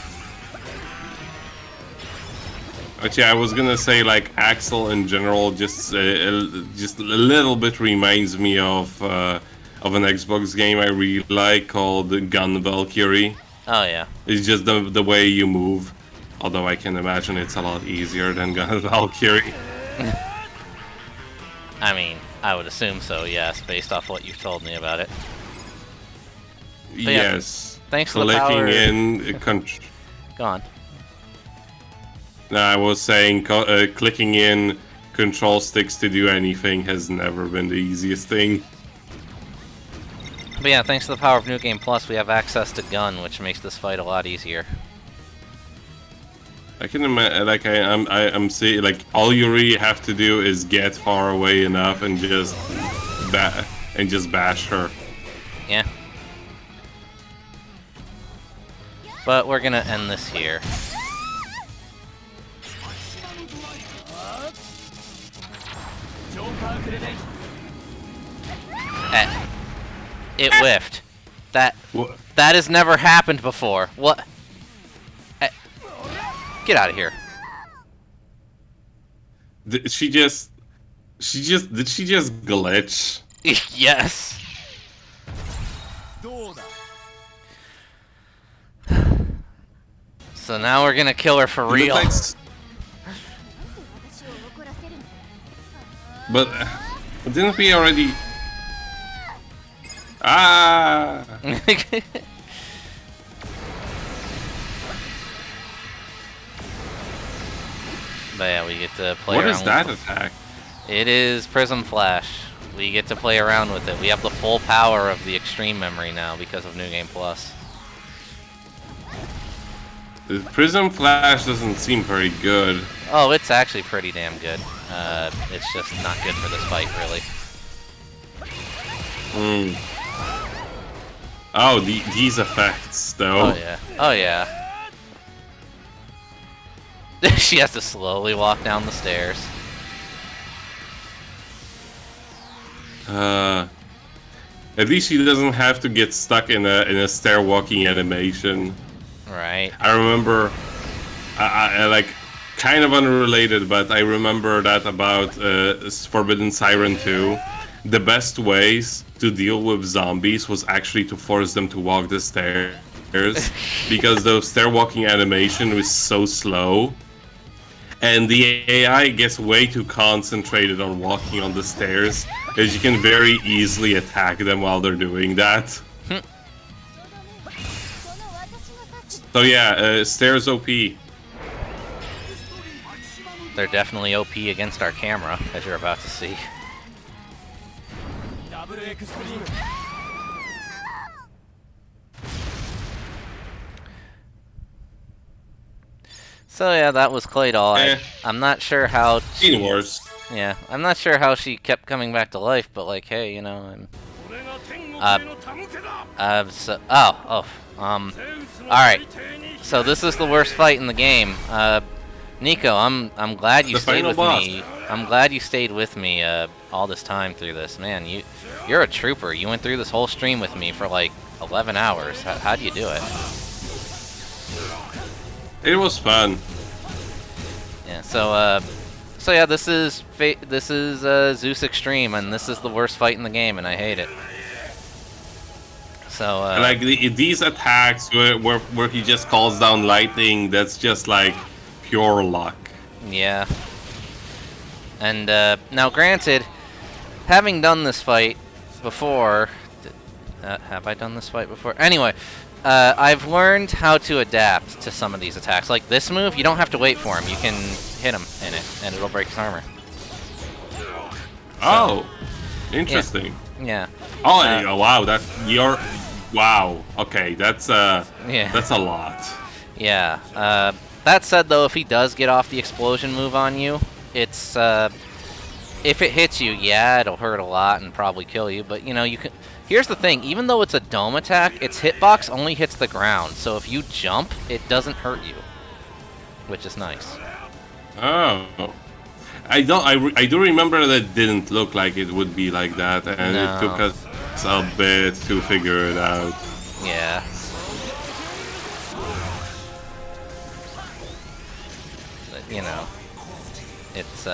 But yeah, I was gonna say, like, Axel in general just a little bit reminds me of an Xbox game I really like called Gun Valkyrie. Oh yeah. It's just the way you move. Although I can imagine it's a lot easier than Gun Valkyrie. I mean, I would assume so, yes, based off what you've told me about it. But yeah, Yes. thanks for the power. Clicking in. Go on. No, I was saying clicking in control sticks to do anything has never been the easiest thing. But yeah, thanks to the power of New Game Plus, we have access to gun, which makes this fight a lot easier. I can imagine, like I'm saying, like all you really have to do is get far away enough and just bash her. Yeah. But we're gonna end this here. It whiffed. That has never happened before. What? Get out of here. Did she just glitch? Yes. So now we're gonna kill her for real. But didn't we already? Ah! But yeah, we get to play What around is that with attack? It is Prism Flash. We get to play around with it. We have the full power of the extreme memory now because of New Game Plus. The Prism Flash doesn't seem very good. Oh, it's actually pretty damn good. It's just not good for this fight, really. Oh, these effects, though. Oh yeah. Oh yeah. She has to slowly walk down the stairs. At least she doesn't have to get stuck in a stair walking animation. Right. I remember, I like, kind of unrelated, but I remember that about Forbidden Siren 2. The best ways to deal with zombies was actually to force them to walk the stairs, because the stair walking animation was so slow, and the AI gets way too concentrated on walking on the stairs, as you can very easily attack them while they're doing that. So yeah, stairs OP. They're definitely OP against our camera, as you're about to see. So yeah, that was Claydol. I'm not sure how Seen worse. Yeah, I'm not sure how she kept coming back to life, but like, hey, you know, Alright. So this is the worst fight in the game. Nico, I'm glad you The stayed final with boss. me. I'm glad you stayed with me all this time through this. Man, you're a trooper. You went through this whole stream with me for like 11 hours. How'd you do it? It was fun. Yeah, so yeah, this is Zeus Extreme, and this is the worst fight in the game, and I hate it. So Like these attacks where he just calls down lightning, that's just like pure luck. yeah. And now, granted, having done this fight before, have I done this fight before? Anyway, I've learned how to adapt to some of these attacks. Like this move, you don't have to wait for him. You can hit him in it, and it'll break his armor. Oh, interesting. Yeah. Oh, wow, wow. Okay, that's Yeah. that's a lot. Yeah. That said, though, if he does get off the explosion move on you, it's if it hits you, yeah, it'll hurt a lot and probably kill you. But you know, you can. Here's the thing: even though it's a dome attack, its hitbox only hits the ground. So if you jump, it doesn't hurt you, which is nice. Oh, I do remember that it didn't look like it would be like that, and No. it took us a bit to figure it out. Yeah. But, you know, it's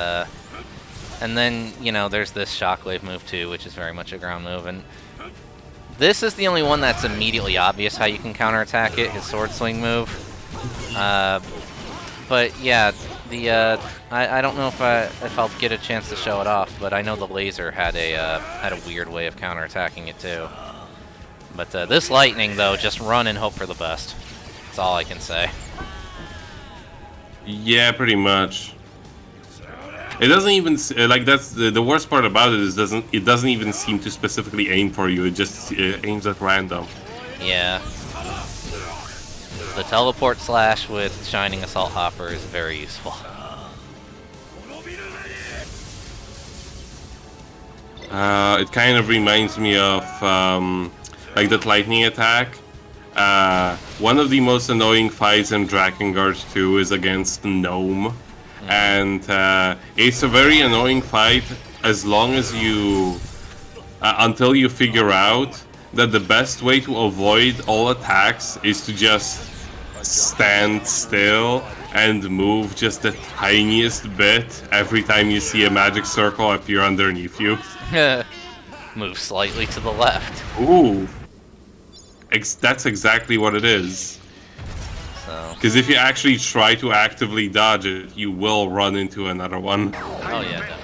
and then, you know, there's this shockwave move too, which is very much a ground move, and this is the only one that's immediately obvious how you can counterattack it, his sword swing move. But yeah, the I don't know if I'll get a chance to show it off, but I know the laser had a weird way of counterattacking it too. But this lightning, though, just run and hope for the best. That's all I can say. Yeah, pretty much. It doesn't even like that's the worst part about it is it doesn't even seem to specifically aim for you. It just aims at random. Yeah. The teleport slash with Shining Assault Hopper is very useful. It kind of reminds me of like that lightning attack. One of the most annoying fights in Drakengard 2 is against Gnome. And it's a very annoying fight as long as you until you figure out that the best way to avoid all attacks is to just stand still and move just the tiniest bit every time you see a magic circle appear underneath you. Move slightly to the left. Ooh. That's exactly what it is. So. Because if you actually try to actively dodge it, you will run into another one. Oh yeah, definitely.